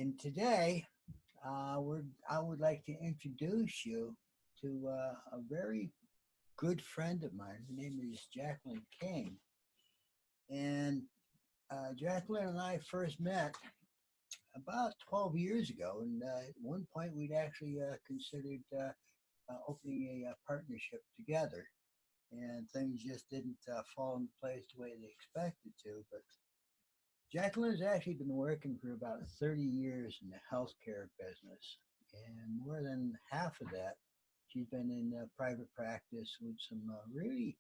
And today, I would like to introduce you to a very good friend of mine. Her name is Jacqueline King. And Jacqueline and I first met about 12 years ago. And at one point, we'd actually considered opening a partnership together. And things just didn't fall into place the way they expected to. But Jacqueline has actually been working for about 30 years in the healthcare business, and more than half of that, she's been in private practice with some really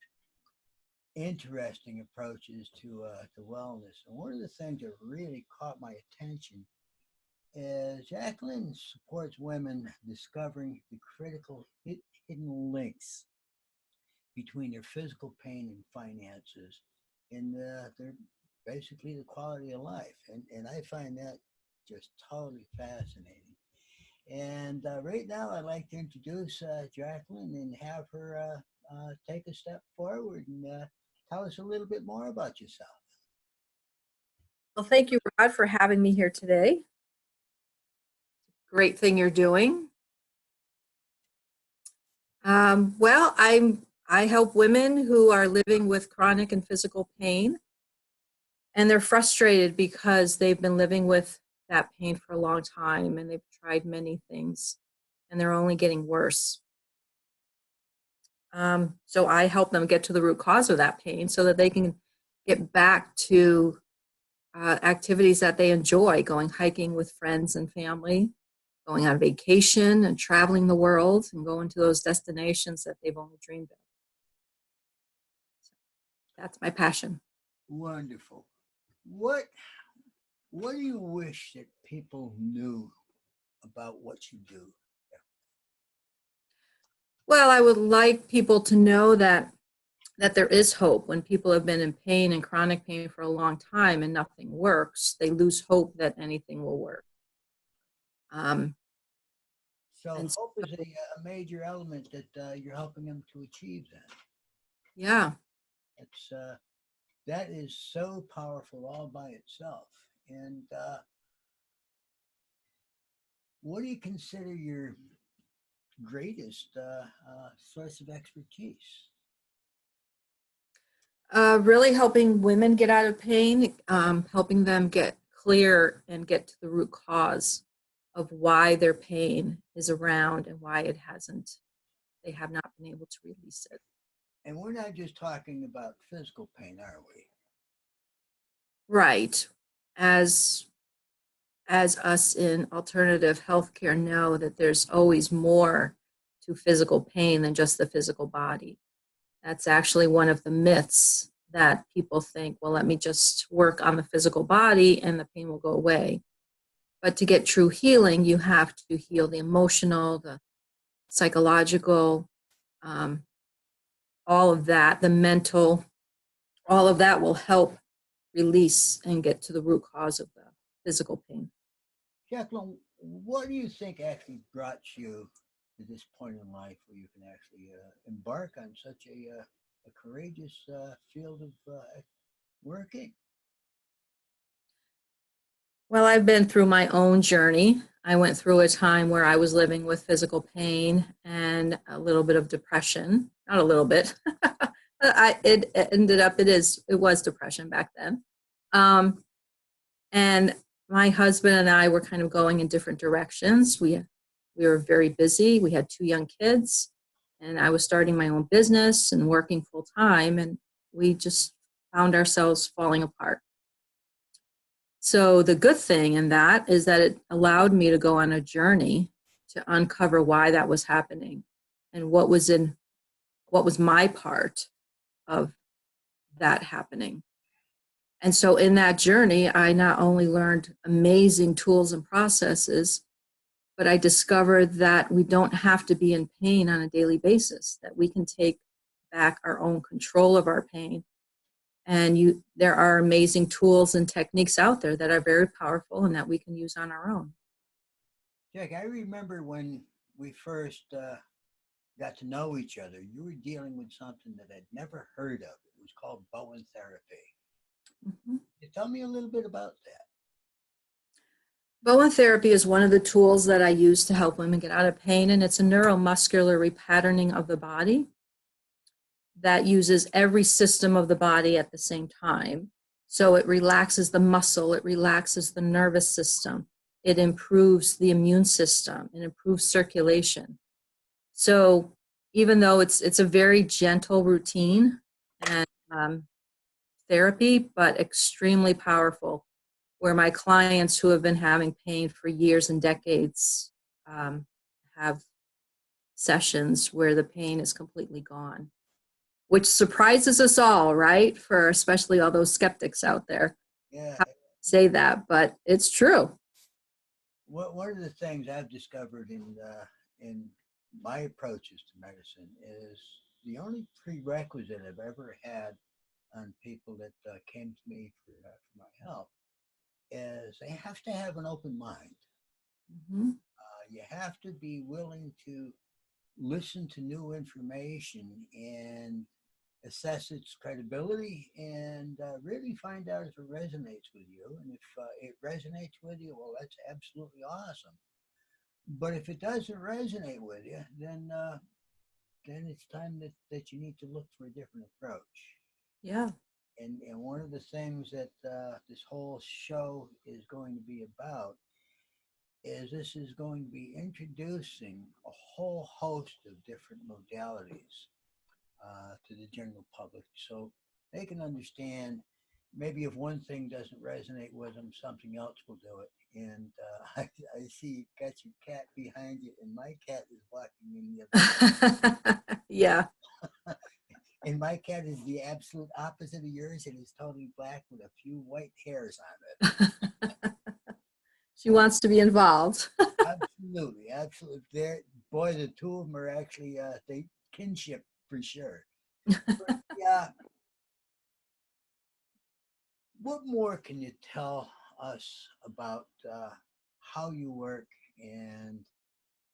interesting approaches to wellness. And one of the things that really caught my attention is Jacqueline supports women discovering the critical hidden links between their physical pain and finances and their basically the quality of life. And I find that just totally fascinating. And right now, I'd like to introduce Jacqueline and have her take a step forward and tell us a little bit more about yourself. Well, thank you, Rod, for having me here today. Great thing you're doing. I help women who are living with chronic and physical pain, and they're frustrated because they've been living with that pain for a long time, and they've tried many things, and they're only getting worse. So I help them get to the root cause of that pain so that they can get back to activities that they enjoy, going hiking with friends and family, going on vacation and traveling the world and going to those destinations that they've only dreamed of. So that's my passion. Wonderful. What do you wish that people knew about what you do? Well, I would like people to know that there is hope. When people have been in pain and chronic pain for a long time and nothing works, they lose hope that anything will work. So And hope is a major element that you're helping them to achieve that. yeah, It's that is so powerful all by itself. And what do you consider your greatest source of expertise? really helping women get out of pain, helping them get clear and get to the root cause of why their pain is around and why they have not been able to release it. And we're not just talking about physical pain, are we? Right. As us in alternative healthcare know that there's always more to physical pain than just the physical body. That's actually one of the myths that people think, well, let me just work on the physical body and the pain will go away. But to get true healing, you have to heal the emotional, the psychological, all of that, the mental, all of that will help release and get to the root cause of the physical pain. Jacqueline, what do you think actually brought you to this point in life where you can actually embark on such a courageous field of working? Well, I've been through my own journey. I went through a time where I was living with physical pain and a little bit of depression. Not a little bit. It was depression back then. And my husband and I were kind of going in different directions. We were very busy. We had 2 young kids, and I was starting my own business and working full time, and we just found ourselves falling apart. So the good thing in that is that it allowed me to go on a journey to uncover why that was happening and what was my part of that happening. And so in that journey, I not only learned amazing tools and processes, but I discovered that we don't have to be in pain on a daily basis, that we can take back our own control of our pain. And there are amazing tools and techniques out there that are very powerful and that we can use on our own. Jack, I remember when we first got to know each other, you were dealing with something that I'd never heard of. It was called Bowen therapy. Mm-hmm. Can you tell me a little bit about that? Bowen therapy is one of the tools that I use to help women get out of pain, and it's a neuromuscular repatterning of the body that uses every system of the body at the same time. So it relaxes the muscle, it relaxes the nervous system, it improves the immune system, it improves circulation. So even though it's a very gentle routine and therapy, but extremely powerful, where my clients who have been having pain for years and decades have sessions where the pain is completely gone, which surprises us all, right? For especially all those skeptics out there. Yeah. How say that, but it's true. One of the things I've discovered in my approaches to medicine is the only prerequisite I've ever had on people that came to me for my help is they have to have an open mind. Mm-hmm. You have to be willing to listen to new information and assess its credibility and really find out if it resonates with you. And if it resonates with you, well, that's absolutely awesome. But if it doesn't resonate with you, then it's time that you need to look for a different approach. Yeah. And one of the things that this whole show is going to be about is this is going to be introducing a whole host of different modalities to the general public so they can understand maybe if one thing doesn't resonate with them, something else will do it. And I see you got your cat behind you, and my cat is walking in the other Yeah. and my cat is the absolute opposite of yours. It is totally black with a few white hairs on it. She wants to be involved. Absolutely, absolutely. There, boy, the two of them are actually they kinship for sure. But yeah, what more can you tell us about how you work and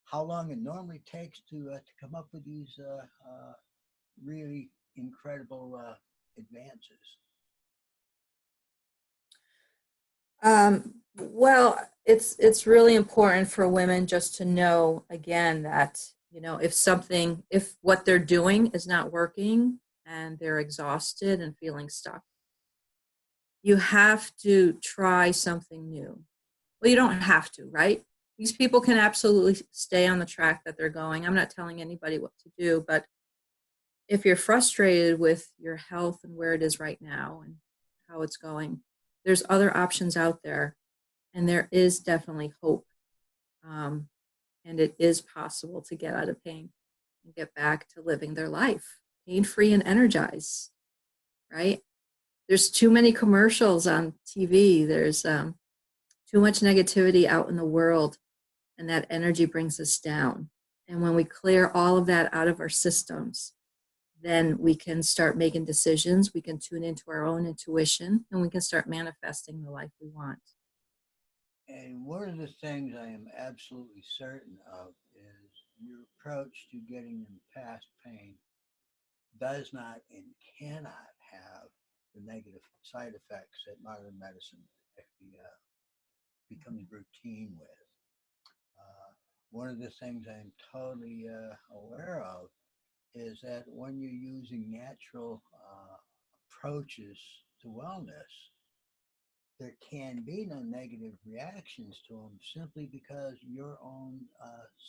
how long it normally takes to come up with these really incredible advances? Well, it's really important for women just to know again that, you know, if what they're doing is not working and they're exhausted and feeling stuck, you have to try something new. Well, you don't have to, right? These people can absolutely stay on the track that they're going. I'm not telling anybody what to do, but if you're frustrated with your health and where it is right now and how it's going, there's other options out there, and there is definitely hope. Um, and it is possible to get out of pain and get back to living their life pain free and energized, right? There's too many commercials on TV. There's too much negativity out in the world, and that energy brings us down. And when we clear all of that out of our systems, then we can start making decisions. We can tune into our own intuition, and we can start manifesting the life we want. And one of the things I am absolutely certain of is your approach to getting them past pain does not and cannot have the negative side effects that modern medicine actually becomes routine with. One of the things I'm totally aware of is that when you're using natural approaches to wellness, there can be no negative reactions to them simply because your own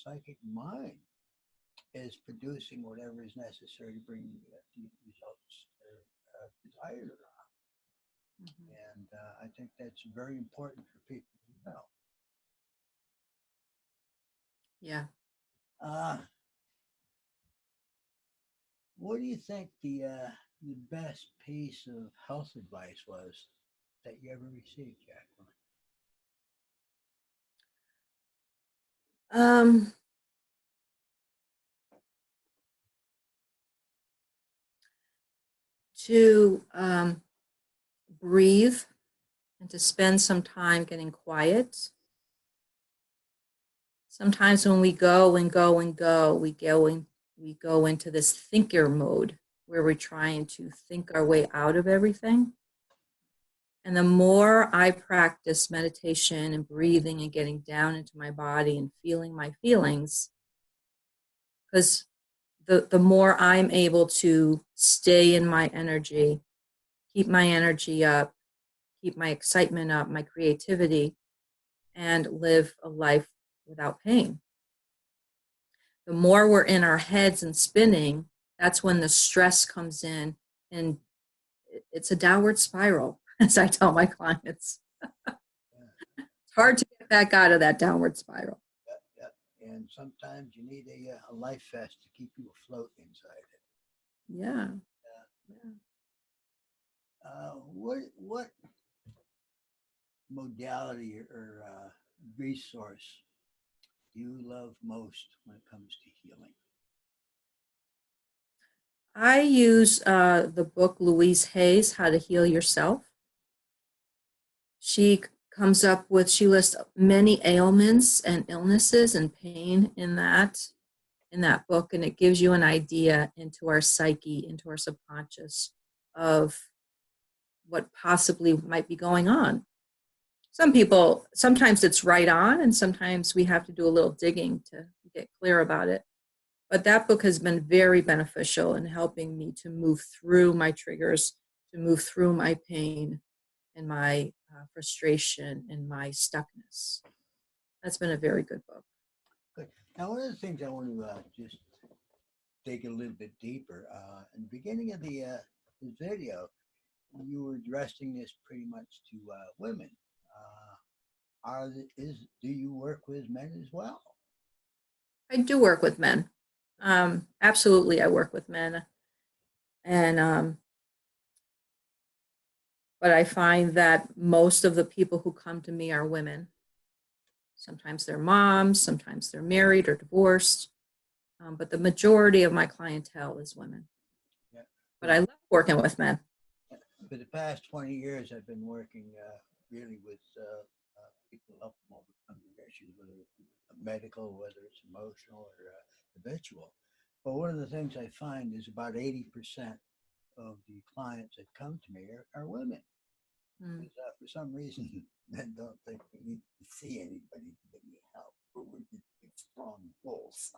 psychic mind is producing whatever is necessary to bring the results that are desired. Mm-hmm. And I think that's very important for people to know. Yeah. Uh, what do you think the best piece of health advice was that you ever received, Jacqueline? Um, to breathe and to spend some time getting quiet. Sometimes when we go and go and go, we go into this thinker mode where we're trying to think our way out of everything. And the more I practice meditation and breathing and getting down into my body and feeling my feelings, because the more I'm able to stay in my energy, keep my energy up, keep my excitement up, my creativity, and live a life without pain. The more we're in our heads and spinning, that's when the stress comes in, and it's a downward spiral, as I tell my clients. It's hard to get back out of that downward spiral. Yep, yep. And sometimes you need a life vest to keep you afloat inside it. Yeah. Yeah. What modality or resource do you love most when it comes to healing? I use the book Louise Hay's, How to Heal Yourself. She comes up with, she lists many ailments and illnesses and pain in that book, and it gives you an idea into our psyche, into our subconscious of what possibly might be going on. Some people, sometimes it's right on, and sometimes we have to do a little digging to get clear about it. But that book has been very beneficial in helping me to move through my triggers, to move through my pain and my frustration and my stuckness. That's been a very good book. Good. Now, one of the things I want to just dig a little bit deeper. In the beginning of the video, you were addressing this pretty much to women. Do you work with men as well? I do work with men. Absolutely, I work with men. And but I find that most of the people who come to me are women. Sometimes they're moms, sometimes they're married or divorced, but the majority of my clientele is women. Yeah. But I love working with men. For the past 20 years, I've been working really with people up from overcoming issues, whether it's medical, whether it's emotional or habitual. But one of the things I find is about 80% of the clients that come to me are women. Mm. Because, for some reason, men don't think we need to see anybody to get any help. We're big, strong bulls.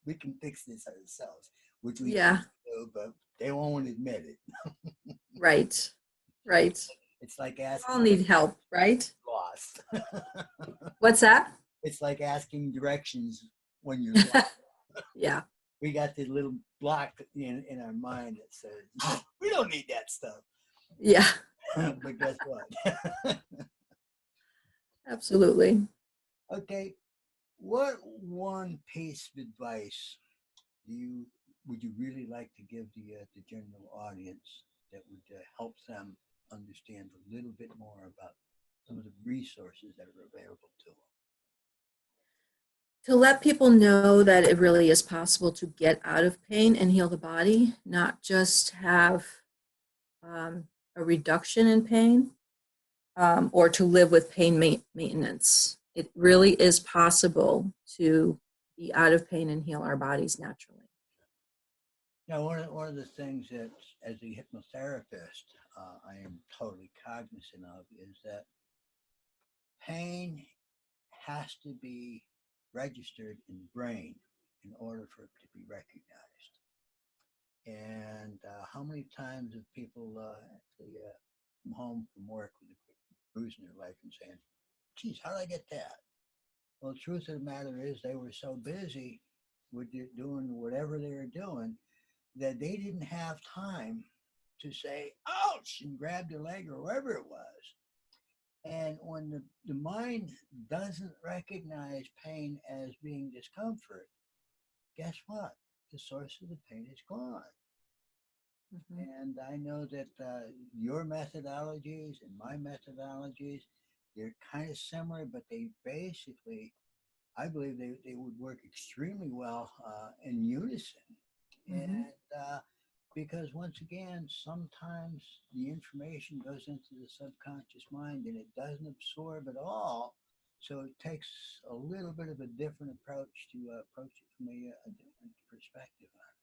We can fix this ourselves, which we Yeah, do, but they won't admit it. right, right. It's like We all asking need help, right? lost. What's that? It's like asking directions when you're lost. Yeah, We got this little block in our mind that says, we don't need that stuff. yeah, But guess what? absolutely. Okay, what one piece of advice do you would you really like to give the general audience that would help them understand a little bit more about some of the resources that are available to them? To let people know that it really is possible to get out of pain and heal the body, not just have a reduction in pain, or to live with pain maintenance. It really is possible to be out of pain and heal our bodies naturally. Now, one of the things that, as a hypnotherapist, I am totally cognizant of is that pain has to be registered in the brain in order for it to be recognized. And how many times have people actually come home from work with a quick bruise in their life and saying, geez, how did I get that? Well, the truth of the matter is they were so busy with doing whatever they were doing that they didn't have time to say, ouch, and grab their leg or wherever it was. And when the mind doesn't recognize pain as being discomfort, guess what? The source of the pain is gone. Mm-hmm. And I know that your methodologies and my methodologies, they're kind of similar, but they basically, I believe they would work extremely well in unison. Mm-hmm. And because once again, sometimes the information goes into the subconscious mind and it doesn't absorb at all. So it takes a little bit of a different approach to approach it from a different perspective on it.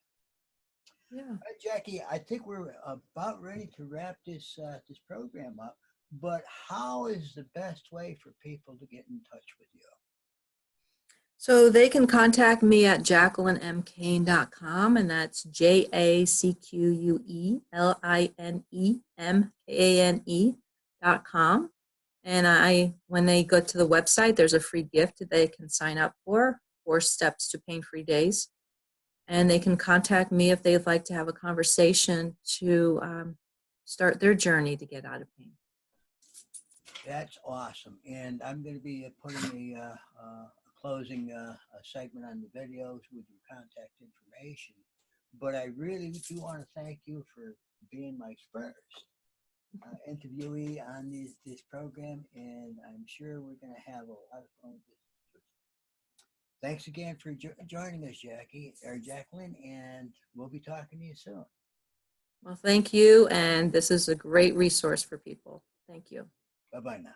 Yeah. All right, Jackie, I think we're about ready to wrap this program up. but how is the best way for people to get in touch with you? So they can contact me at jacquelinemkane.com, and that's JACQUELINEMKANE.com. And when they go to the website, there's a free gift that they can sign up for, 4 steps to pain-free days. And they can contact me if they'd like to have a conversation to start their journey to get out of pain. That's awesome. And I'm going to be putting a closing segment on the videos with your contact information. But I really do want to thank you for being my first interviewee on this program, and I'm sure we're going to have a lot of fun with this. Thanks again for joining us, Jacqueline, and we'll be talking to you soon. Well, thank you, and this is a great resource for people. Thank you. Bye-bye now.